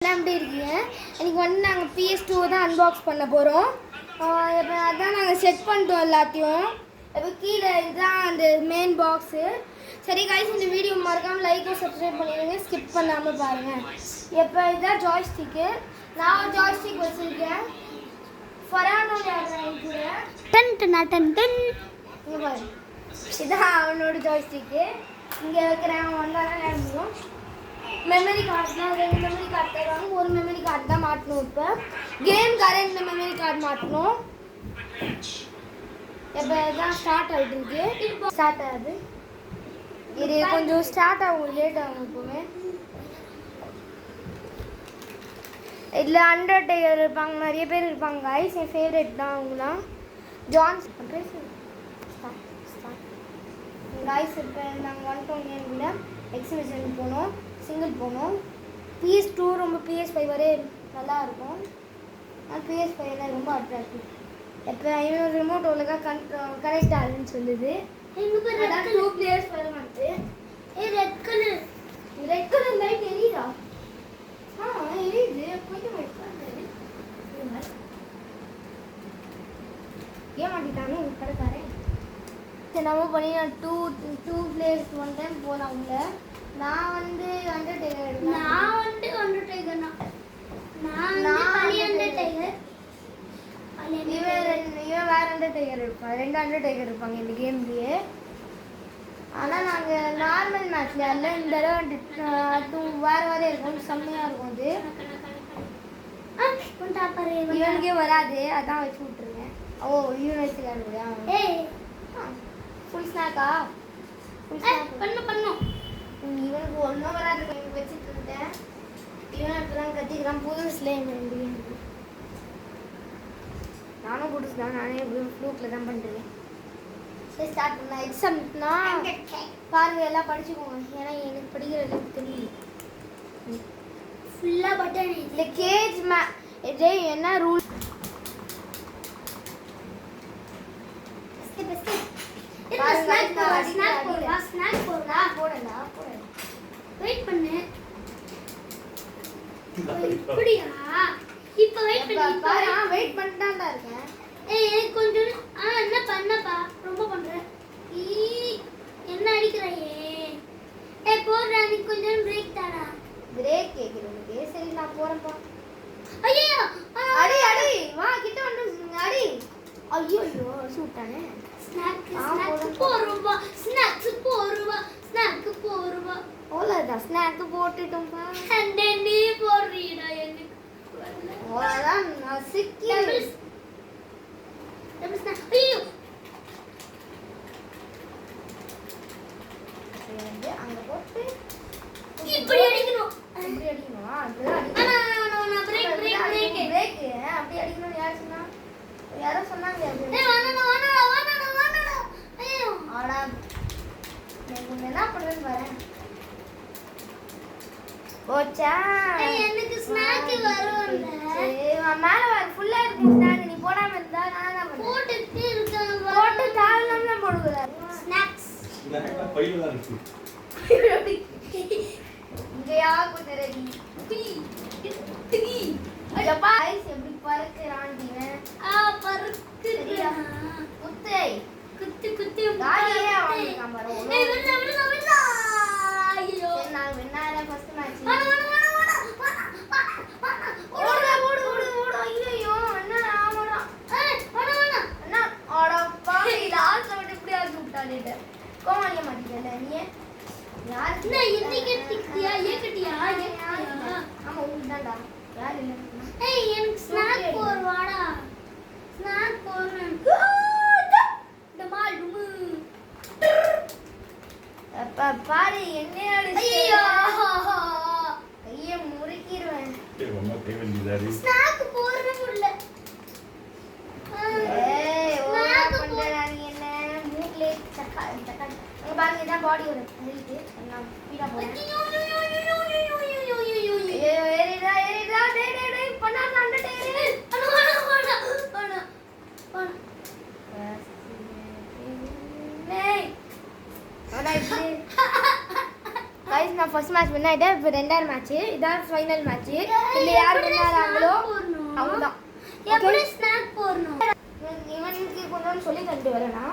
எப்படி இருக்கீங்க? இன்னைக்கு வந்து நாங்கள் PS2 தான் அன்பாக்ஸ் பண்ண போகிறோம். இப்போ அதான் நாங்கள் செட் பண்ணிட்டோம் எல்லாத்தையும். இப்போ கீழே இதுதான் அந்த மெயின் பாக்ஸு. சரி கைஸ், இந்த வீடியோ மறக்காமல் லைக் சப்ஸ்கிரைப் பண்ணிடுங்க, ஸ்கிப் பண்ணாமல் பாருங்கள். இப்போ இதுதான் ஜாய்ஸ்டிக்கு. நான் ஒரு ஜாய்ஸ்டிக் வச்சுருக்கேன். ஃபரானோட கூட டன் டன் டன் இங்கே பாரு, இதுதான் அவனோட ஜாய்ஸ்டிக்கு. இங்கே வைக்கிறேன் வந்தாலும் நடந்துடும். மெமரி கார்டு தான், 2 மெமரி கார்டு தருவாங்க. ஒரு மெமரி கார்டு தான் மாட்டணும். இப்போ கேம்கார இந்த மெமரி கார்டு மாட்டணும். இப்போ தான் ஸ்டார்ட் ஆகிட்டு இருக்கு. ஸ்டார்ட் ஆகுது. இது கொஞ்சம் ஸ்டார்ட் ஆகும், லேட் ஆகும். எப்போவுமே இதில் அண்டர்டேக்கர் இருப்பாங்க, நிறைய பேர் இருப்பாங்க. கைஸ் என் ஃபேவரட் தான் அவங்களாம். ஜான்ஸ் கைஸ் இப்போ நாங்கள் வந்துட்டோம். கூட எக்ஸிபிஷன் போனோம், சிங்கிள் போனோம். PS2 ரொம்ப PS5 வரை நல்லா இருக்கும். ஆனால் PS5 தான் ரொம்ப அட்ராக்டிவ். இப்போ இவன் ரிமோட் ஒழுங்காக கனெக்ட் ஆகுதுன்னு சொல்லுது. 2 பிளேயர்ஸ் வர மாட்டேன். ரெட் கலர் லைட் எரியுதா? எரியுது. கொஞ்சம் ஏன் மாட்டிட்டானு கடைக்காரன். சரி நம்ம பண்ணி நான் டூ பிளேயர்ஸ் ஒன் டைம் போனேன். அவங்க நான் வந்து அண்டர்டேக்கர் எடுத்தேன். இவன் வேற அண்டர்டேக்கர் இருப்பான். 2 அண்டர்டேக்கர் இருப்பாங்க இந்த கேம்லேயே. ஆனால் நாங்கள் நார்மல் மேட்ச்ல இல்லை, இந்த தடவை வேறு வேறு இருக்கும். செம்மையாக இருக்கும். அது இவனுக்கே வராது, அதான் வச்சு விட்டுருங்க. ஓ இவன் வச்சுக்காருயா. ஃபுல் ஸ்நாக்கா? ஃபுல் ஸ்நாக் பண்ணும். இவனுக்கு ஒன்றும் வராது, வச்சுட்டு இருந்தேன். இவன் இப்போ தான் கத்திக்கிறான். புதுசுல நானும் புதுசு தான். நானே ஃப்ளூக்கில் தான் பண்ணுறேன். சரி ஸ்டார்ட் பண்ணலாம். எக்ஸாம்னா பாருங்கள், எல்லாம் படிச்சுக்கோங்க. ஏன்னா எனக்கு படிக்கிறது தெரியல. ஃபுல்லாக பட்டன் இல்லை. கேஜ் இதே என்ன ரூல்? வெயிட் பண்ணு. இப்படியா? இப்போ வெயிட் பண்ணி பாரு. வெயிட் பண்ணிட்டான்டா இருக்கேன். எனக்கு கொஞ்சம் என்ன பண்ணப்பா, ரொம்ப பண்றேன். என்ன அடிக்கறாயே? போறா, நீ கொஞ்சம் பிரேக் தாடா. பிரேக் கேக்குறேன். சரி நான் போறேன்ப்பா. ஐயோ அடி வா, கிட்ட வந்து அடி. ஐயோ சூட்டானே. ஸ்நாக்ஸ் போறவா. ஓலடா ஸ்நாக் போட்டுட்டோம்பா. நீ போறீடா எனக்கு. ஓலதான் நசிக்கி. ஐயோ அங்க போட்டு இப்படி அடிக்கணும். பிரேக் அப்படி அடிக்கணும். யார் சொன்னா? யாரோ சொன்னாங்க. என்ன பண்றேன்னு பாரு. போச்சா? எனக்கு ஸ்நாக் வரும். மேல வர ஃபுல்லா இருக்கு ஸ்நாக். நீ போடாம இருந்தா நான் தான் போட்டுட்டே இருக்கேன். போட்டு தாளம் தான் போடுறாரு. ஸ்நாக்ஸ் பையில தான் இருக்கு. இங்கயா குதிரடி திகி. ஐயப்பா ஐஸ் எப்படி பறக்குறான் இவன். பறக்குறியா? குத்து காலியே அவன் கம்பறோ. ஐயோ நான் வென்னால ஃபர்ஸ்ட் மேட்ச். ஓடு. ஐயோ என்ன ஆமாடா. என்ன ஓடப்பா. லாஸ்ட் விட்டு இப்படி ஆச்சு விட்டானே. கோமாளிய மாட்டிக்கல நீ. யார் என்ன இன்னைக்கு டிக்கியா ஏகட்டியா? ஆமா உண்டாடா. யார் இல்ல. எனக்கு ஸ்நாக் போர் வாடா. ஸ்நாக் போறேன். அப்பா பாரு என்ன அடிச்சு. ஐயோ கைய முறுக்கிடுவேன். ஸ்நாக் போறவே முடியல. ஸ்நாக் போறா நீ என்ன மூக்லே சக்கா. அங்க பாருங்க, இதான் பாடியோட ஹெல்த். நான் ஸ்பீடா போறேன். ஏறிடா டேய் பண்ணாத அண்டர்டேக்கர். கைஸ் நான் ஃபர்ஸ்ட் மேட்ச் வின் ஆகிட்டேன். இப்போ 2வது மேட்ச்சு, இதான் ஃபைனல் மேட்ச்சு. இல்லை யார் வின் ஆகிறாங்களோ அவங்க தான். எப்படி ஸ்நாக் போடணும் இவனுக்கு கொஞ்சம் சொல்லி தந்துட்டு வரேன்னா